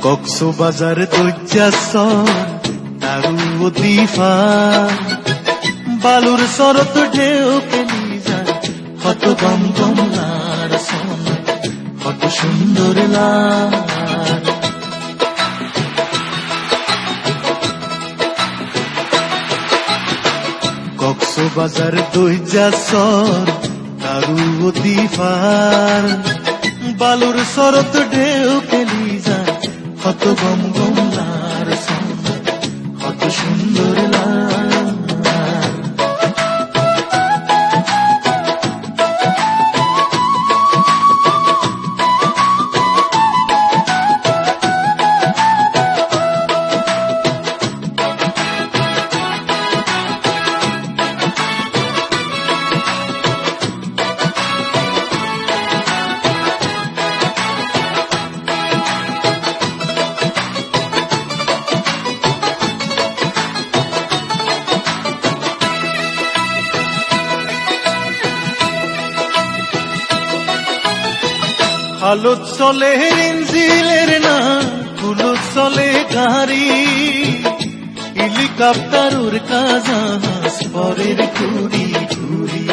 কক্সবাজার দৈজাসর তারু দিফার বালুর সরত ঢেউ পেলি যায় কত গম গমলার সোনা কত সুন্দর লাল কক্সবাজার দৈজাসর তারু দিফার বালুর সরত ঢেউ পেলি যায় কত গম গমলার সোনা কত সুন্দর লাল হালত চলে ইঞ্জিলের না ফুলত চলে গাড়ি হেলিকপ্টার ওর কাজাহাজ পরের ঘুরি ঘুরি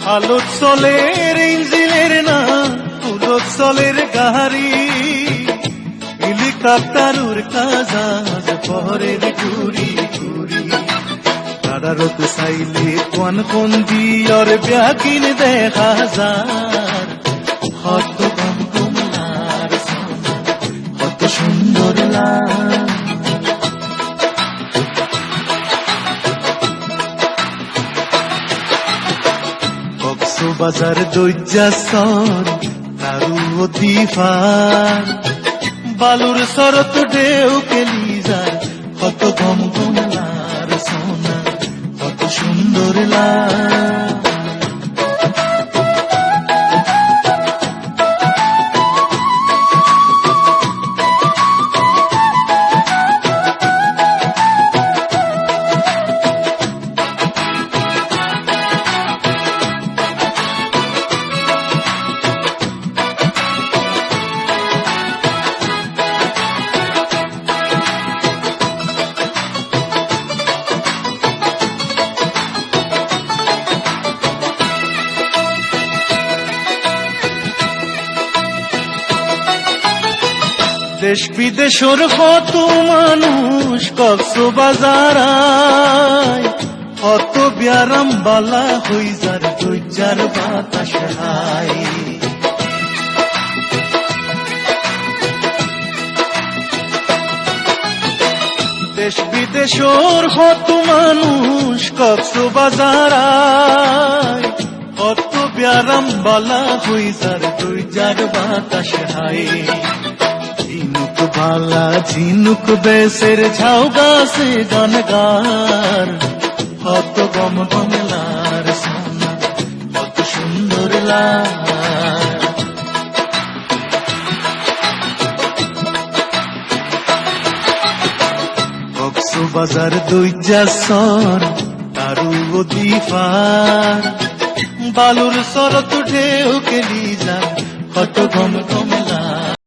হালত চলে ইঞ্জিলের না ফুলত চলের গাড়ি হেলিকপ্টার ওর কাজাহাজ পরের ঘুরি ঘুরি তারারত চাইলে কোন কোন দিয়র ব্যাকিন দেখা যার কত গম গমলার সোনা কত সুন্দর লাল কক্সবাজার দৈজাসর তারু দিফার বালুর সরত ঢেউ পেলি যায় কত গম গমলার সোনা কত সুন্দর লাল দেশ বিদেশের কত মানুষ কক্সবাজার আয় কত ব্যারাম বালা হই যার দৈজার বাতাস হায় দেশ বিদেশের কত মানুষ কক্সবাজার আয় কত ব্যারাম বালা হই যার দৈজার বাতাস হায় ঝিনুক বালা ঝিনুক বেসের ঝাউ গাছে গান গার কত গম গমলার সোনা কত সুন্দর লাল কক্সবাজার দৈজাসর তারু দিফার বালুর সরত ঢেউ পেলি যায় কত গম গমলার